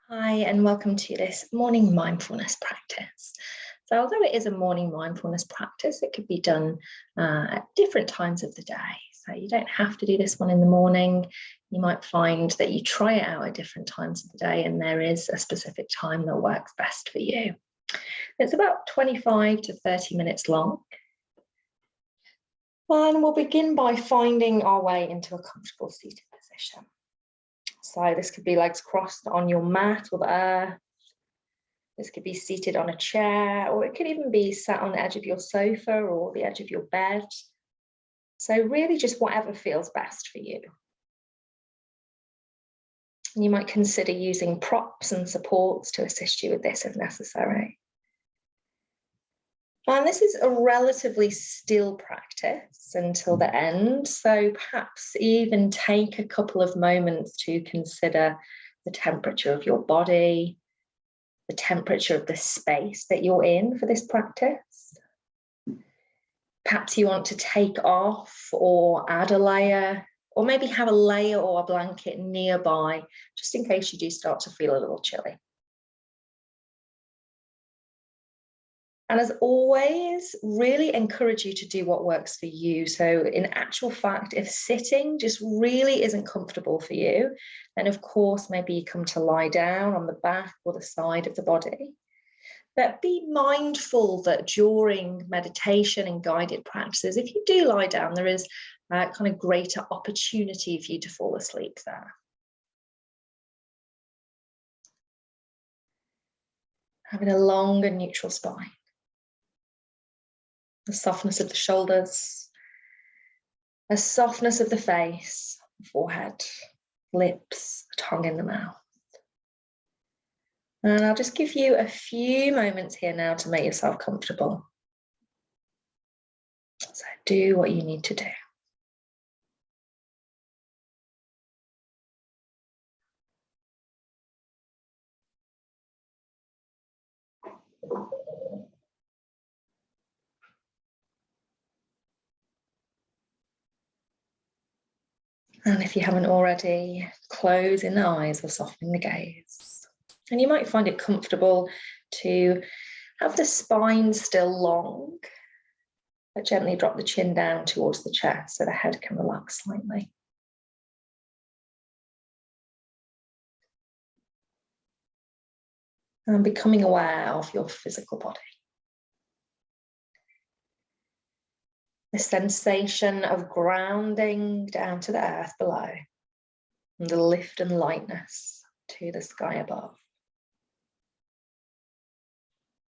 Hi, and welcome to this morning mindfulness practice. So, although it is a morning mindfulness practice, it could be done at different times of the day. So, you don't have to do this one in the morning. You might find that you try it out at different times of the day, and there is a specific time that works best for you. It's about 25 to 30 minutes long. And we'll begin by finding our way into a comfortable seated position. So this could be legs crossed on your mat or the earth. This could be seated on a chair, or it could even be sat on the edge of your sofa or the edge of your bed. So really just whatever feels best for you. And you might consider using props and supports to assist you with this if necessary. And this is a relatively still practice until the end, so perhaps even take a couple of moments to consider the temperature of your body, the temperature of the space that you're in for this practice. Perhaps you want to take off or add a layer, or maybe have a layer or a blanket nearby, just in case you do start to feel a little chilly. And as always, really encourage you to do what works for you. So in actual fact, if sitting just really isn't comfortable for you, then of course, maybe you come to lie down on the back or the side of the body. But be mindful that during meditation and guided practices, if you do lie down, there is kind of greater opportunity for you to fall asleep there. Having a long and neutral spine. The softness of the shoulders, the softness of the face, the forehead, lips, the tongue in the mouth. And I'll just give you a few moments here now to make yourself comfortable. So do what you need to do. And if you haven't already, closing the eyes or softening the gaze. And you might find it comfortable to have the spine still long, but gently drop the chin down towards the chest so the head can relax slightly. And becoming aware of your physical body. The sensation of grounding down to the earth below, and the lift and lightness to the sky above.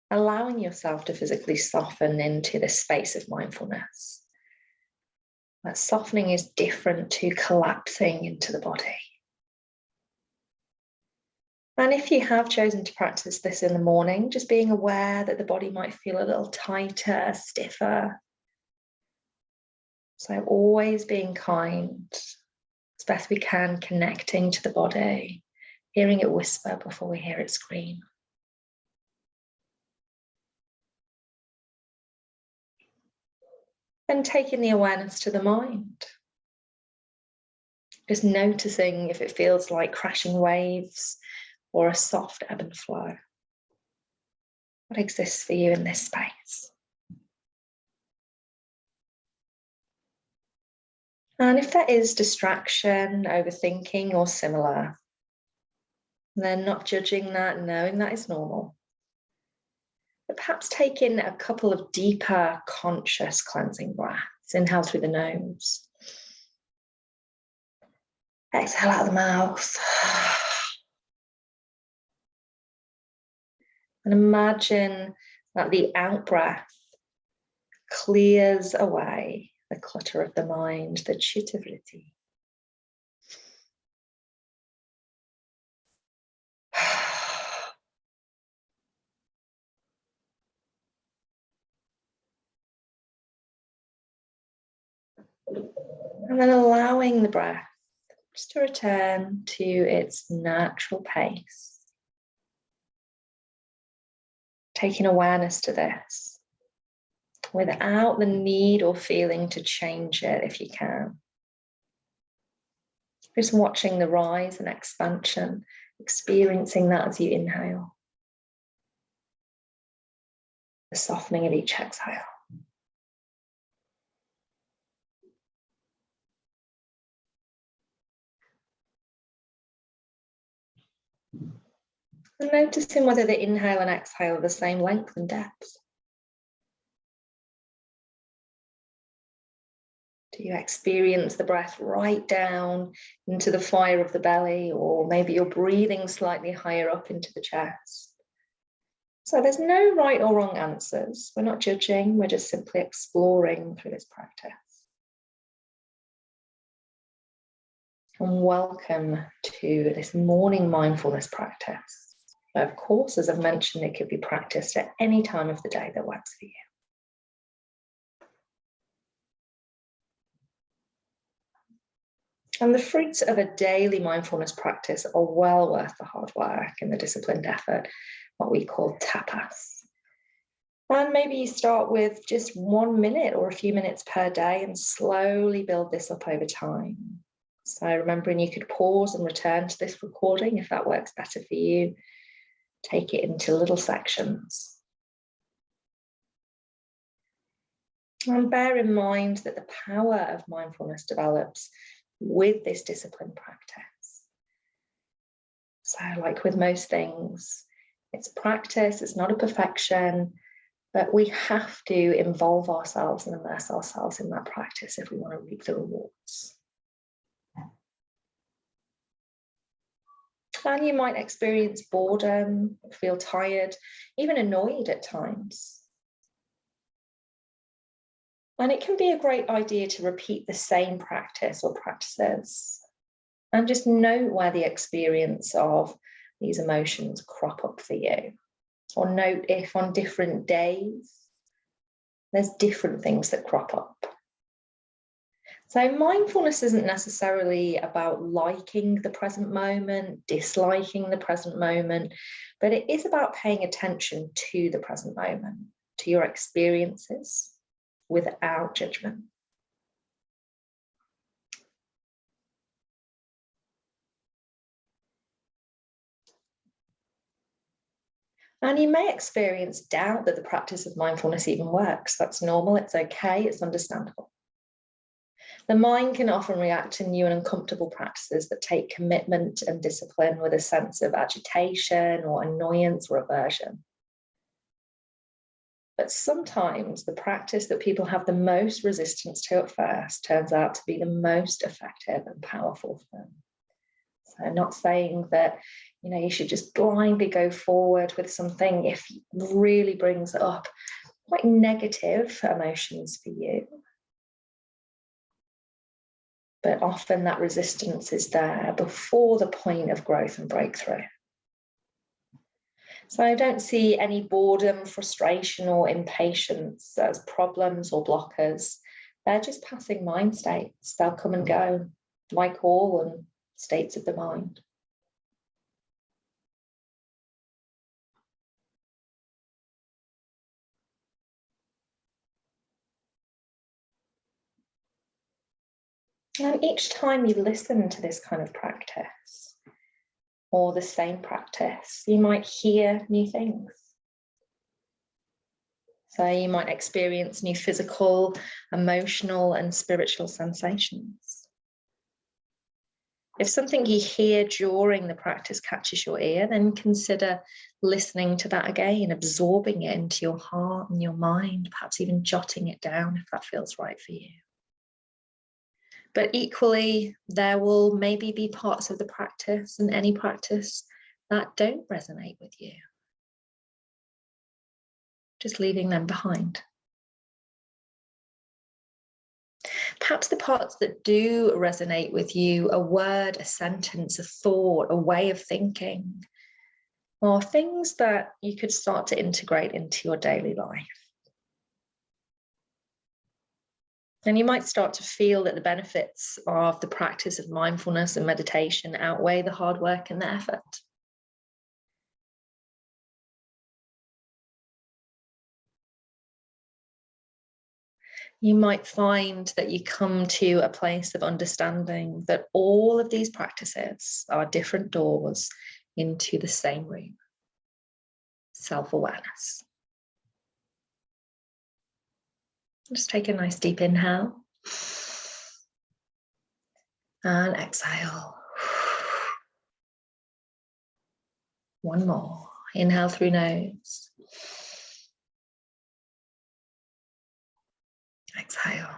Allowing yourself to physically soften into the space of mindfulness. That softening is different to collapsing into the body. And if you have chosen to practice this in the morning, just being aware that the body might feel a little tighter, stiffer. So always being kind, as best we can, connecting to the body, hearing it whisper before we hear it scream. And taking the awareness to the mind. Just noticing if it feels like crashing waves or a soft ebb and flow. What exists for you in this space? And if there is distraction, overthinking, or similar, then not judging that, knowing that is normal. But perhaps take in a couple of deeper, conscious cleansing breaths. Inhale through the nose. Exhale out of the mouth. And imagine that the out breath clears away the clutter of the mind, the chitta-vritti. And then allowing the breath just to return to its natural pace. Taking awareness to this without the need or feeling to change it if you can. Just watching the rise and expansion experiencing that as you inhale, the softening of each exhale. And noticing whether the inhale and exhale are the same length and depth. Do you experience the breath right down into the fire of the belly, or maybe you're breathing slightly higher up into the chest? So there's no right or wrong answers. We're not judging, we're just simply exploring through this practice. And welcome to this morning mindfulness practice. Of course, as I've mentioned, it could be practiced at any time of the day that works for you. And the fruits of a daily mindfulness practice are well worth the hard work and the disciplined effort, what we call tapas. And maybe you start with just 1 minute or a few minutes per day and slowly build this up over time. So remembering you could pause and return to this recording if that works better for you. Take it into little sections. And bear in mind that the power of mindfulness develops with this discipline practice. So like with most things, it's practice, it's not a perfection, but we have to involve ourselves and immerse ourselves in that practice if we want to reap the rewards. And you might experience boredom, feel tired, even annoyed at times. And it can be a great idea to repeat the same practice or practices and just note where the experience of these emotions crop up for you. Or note if on different days, there's different things that crop up. So mindfulness isn't necessarily about liking the present moment, disliking the present moment, but it is about paying attention to the present moment, to your experiences, without judgment. And you may experience doubt that the practice of mindfulness even works. That's normal, it's okay, it's understandable. The mind can often react to new and uncomfortable practices that take commitment and discipline with a sense of agitation or annoyance or aversion. But sometimes the practice that people have the most resistance to at first turns out to be the most effective and powerful for them. So I'm not saying that, you should just blindly go forward with something if it really brings up quite negative emotions for you. But often that resistance is there before the point of growth and breakthrough. So I don't see any boredom, frustration, or impatience as problems or blockers. They're just passing mind states. They'll come and go, like all states of the mind. And each time you listen to this kind of practice, or the same practice, you might hear new things. So you might experience new physical, emotional, and spiritual sensations. If something you hear during the practice catches your ear, then consider listening to that again, absorbing it into your heart and your mind, perhaps even jotting it down if that feels right for you. But equally, there will maybe be parts of the practice and any practice that don't resonate with you. Just leaving them behind. Perhaps the parts that do resonate with you, a word, a sentence, a thought, a way of thinking, or things that you could start to integrate into your daily life. And you might start to feel that the benefits of the practice of mindfulness and meditation outweigh the hard work and the effort. You might find that you come to a place of understanding that all of these practices are different doors into the same room. Self-awareness. Just take a nice deep inhale and exhale. One more. Inhale through nose. Exhale.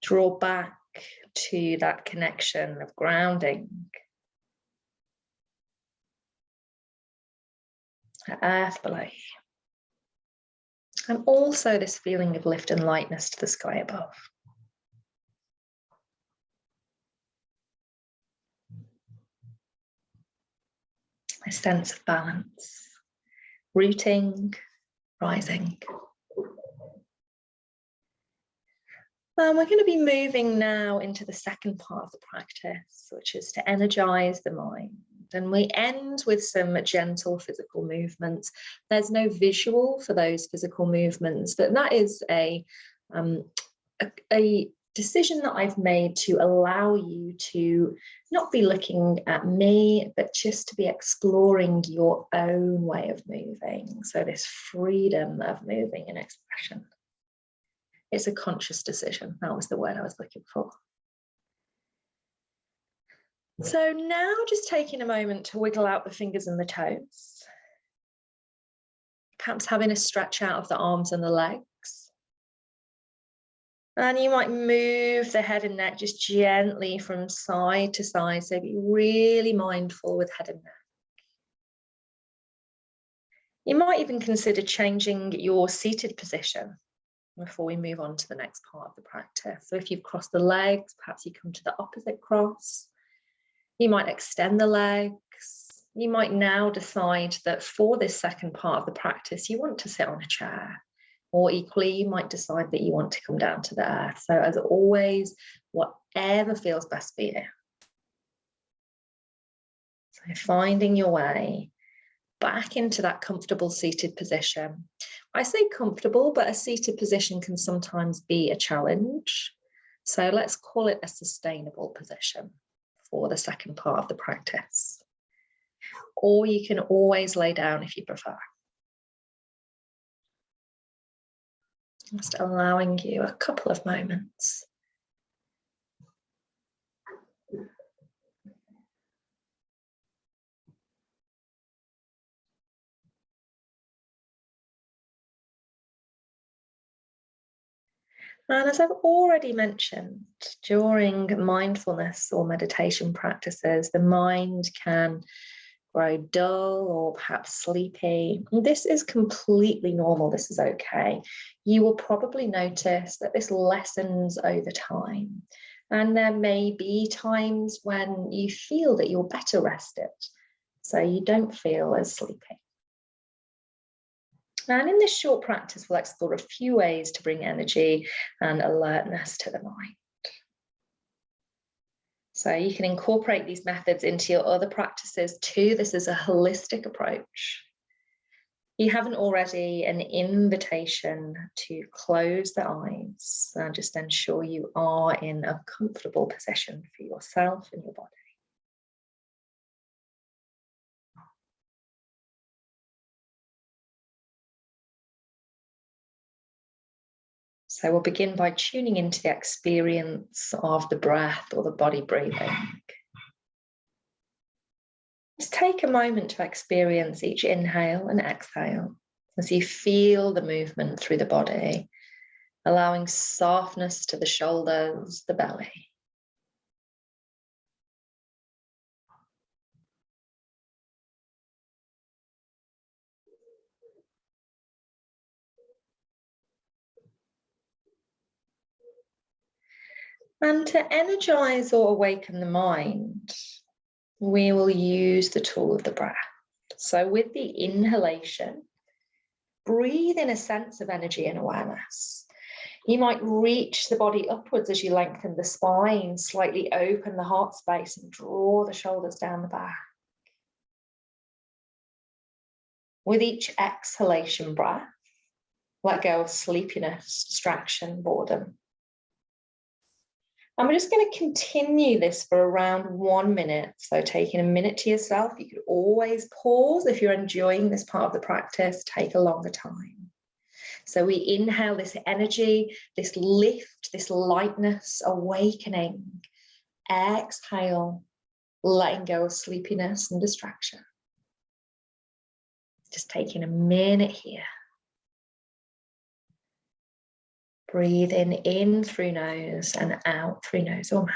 Draw back to that connection of grounding. Earth below you. And also this feeling of lift and lightness to the sky above. A sense of balance, rooting, rising. And we're going to be moving now into the second part of the practice, which is to energize the mind. And we end with some gentle physical movements. There's no visual for those physical movements, but that is a decision that I've made to allow you to not be looking at me, but just to be exploring your own way of moving. So this freedom of moving and expression. It's a conscious decision. That was the word I was looking for. So now just taking a moment to wiggle out the fingers and the toes. Perhaps having a stretch out of the arms and the legs. And you might move the head and neck just gently from side to side. So be really mindful with head and neck. You might even consider changing your seated position before we move on to the next part of the practice. So if you've crossed the legs, perhaps you come to the opposite cross. You might extend the legs. You might now decide that for this second part of the practice, you want to sit on a chair. Or equally, you might decide that you want to come down to the earth. So as always, whatever feels best for you. So finding your way back into that comfortable seated position. I say comfortable, but a seated position can sometimes be a challenge. So let's call it a sustainable position for the second part of the practice. Or you can always lay down if you prefer. Just allowing you a couple of moments. And as I've already mentioned, during mindfulness or meditation practices, the mind can grow dull or perhaps sleepy. This is completely normal. This is okay. You will probably notice that this lessens over time. And there may be times when you feel that you're better rested, so you don't feel as sleepy. And in this short practice, we'll explore a few ways to bring energy and alertness to the mind. So you can incorporate these methods into your other practices too. This is a holistic approach. If you haven't already, an invitation to close the eyes and just ensure you are in a comfortable position for yourself and your body. So we'll begin by tuning into the experience of the breath or the body breathing. Just take a moment to experience each inhale and exhale as you feel the movement through the body, allowing softness to the shoulders, the belly. And to energize or awaken the mind, we will use the tool of the breath. So with the inhalation, breathe in a sense of energy and awareness. You might reach the body upwards as you lengthen the spine, slightly open the heart space and draw the shoulders down the back. With each exhalation breath, let go of sleepiness, distraction, boredom. And we're just going to continue this for around 1 minute. So taking a minute to yourself. You could always pause if you're enjoying this part of the practice, take a longer time. So we inhale this energy, this lift, this lightness, awakening. Exhale, letting go of sleepiness and distraction. Just taking a minute here. Breathing in through nose and out through nose or mouth.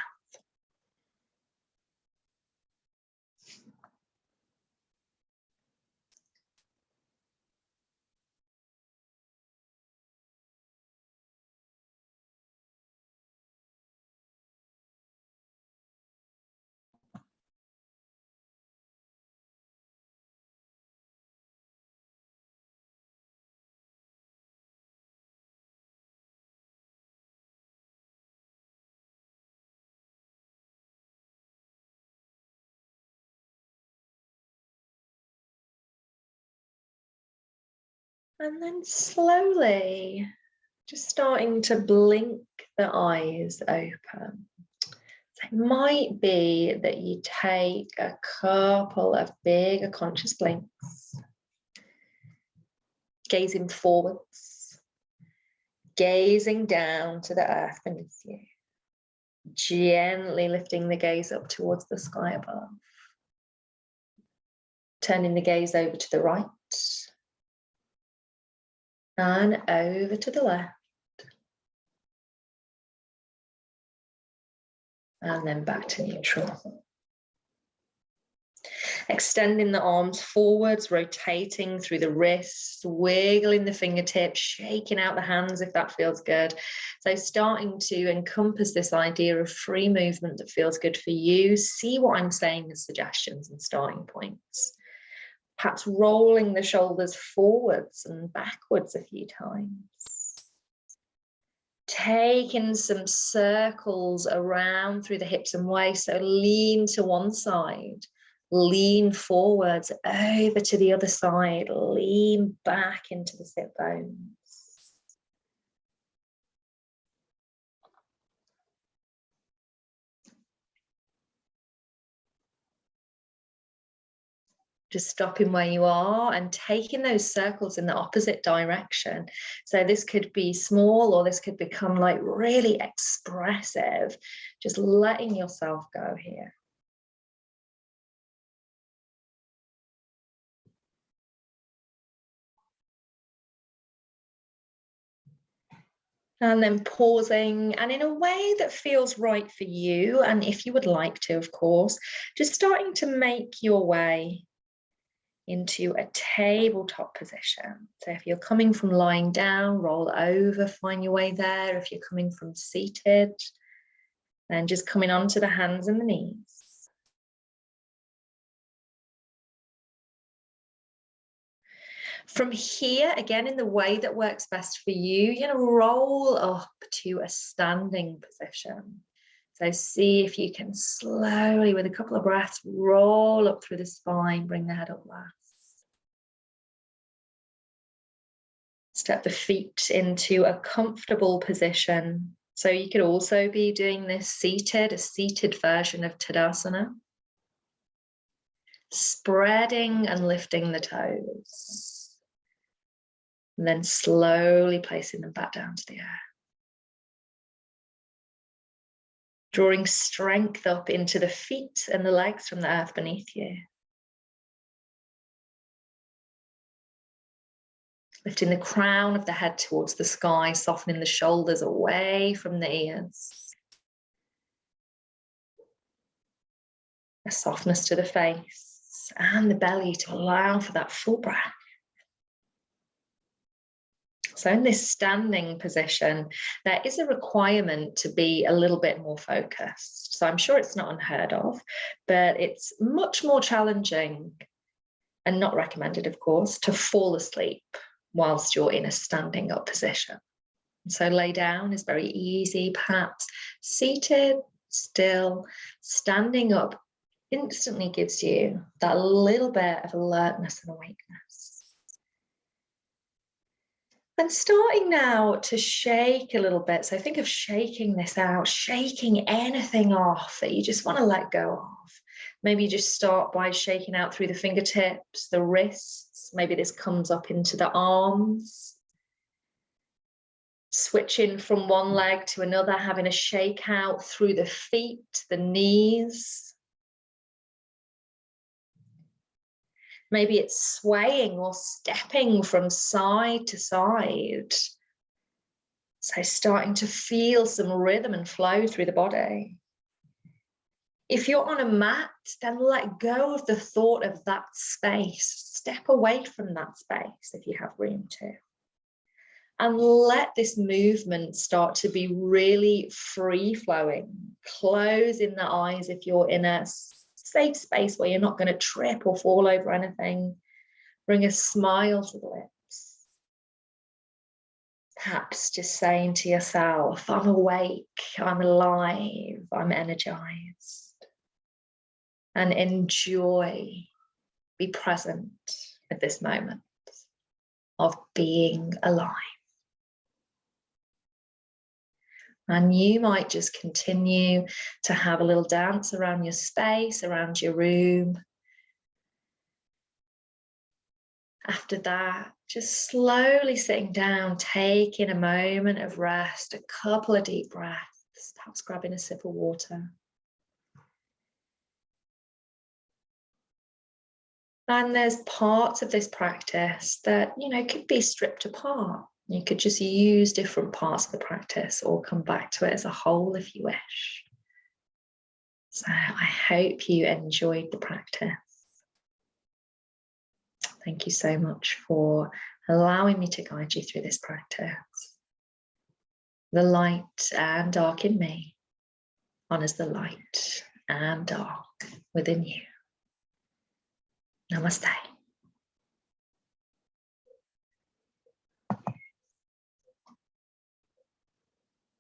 And then slowly, just starting to blink the eyes open. So it might be that you take a couple of bigger conscious blinks, gazing forwards, gazing down to the earth beneath you, gently lifting the gaze up towards the sky above, turning the gaze over to the right, and over to the left, and then back to neutral. Extending the arms forwards, rotating through the wrists, wiggling the fingertips, shaking out the hands if that feels good. So starting to encompass this idea of free movement that feels good for you. See what I'm saying as suggestions and starting points. Perhaps rolling the shoulders forwards and backwards a few times. Taking some circles around through the hips and waist, so lean to one side, lean forwards, over to the other side, lean back into the sit bones. Just stopping where you are and taking those circles in the opposite direction. So this could be small or this could become like really expressive. Just letting yourself go here. And then pausing, and in a way that feels right for you, and if you would like to, of course, just starting to make your way into a tabletop position. So if you're coming from lying down, roll over, find your way there. If you're coming from seated, then just coming onto the hands and the knees. From here, again, in the way that works best for you, you're going to roll up to a standing position. So see if you can slowly, with a couple of breaths, roll up through the spine, bring the head up last. Step the feet into a comfortable position. So you could also be doing this seated, a seated version of Tadasana. Spreading and lifting the toes. And then slowly placing them back down to the earth. Drawing strength up into the feet and the legs from the earth beneath you. Lifting the crown of the head towards the sky, softening the shoulders away from the ears. A softness to the face and the belly to allow for that full breath. So in this standing position, there is a requirement to be a little bit more focused. So I'm sure it's not unheard of, but it's much more challenging and not recommended, of course, to fall asleep whilst you're in a standing up position. So lay down is very easy, perhaps seated, still, standing up instantly gives you that little bit of alertness and awakeness. And starting now to shake a little bit. So think of shaking this out, shaking anything off that you just want to let go of. Maybe you just start by shaking out through the fingertips, the wrists. Maybe this comes up into the arms. Switching from one leg to another, having a shake out through the feet, the knees. Maybe it's swaying or stepping from side to side. So starting to feel some rhythm and flow through the body. If you're on a mat, then let go of the thought of that space. Step away from that space if you have room to. And let this movement start to be really free-flowing. Closing the eyes if you're in a safe space where you're not going to trip or fall over anything. Bring a smile to the lips. Perhaps just saying to yourself, I'm awake, I'm alive, I'm energized. And enjoy, be present at this moment of being alive. And you might just continue to have a little dance around your space, around your room. After that, just slowly sitting down, taking a moment of rest, a couple of deep breaths, perhaps grabbing a sip of water. And there's parts of this practice that, could be stripped apart. You could just use different parts of the practice or come back to it as a whole if you wish. So I hope you enjoyed the practice. Thank you so much for allowing me to guide you through this practice. The light and dark in me honors the light and dark within you. Namaste.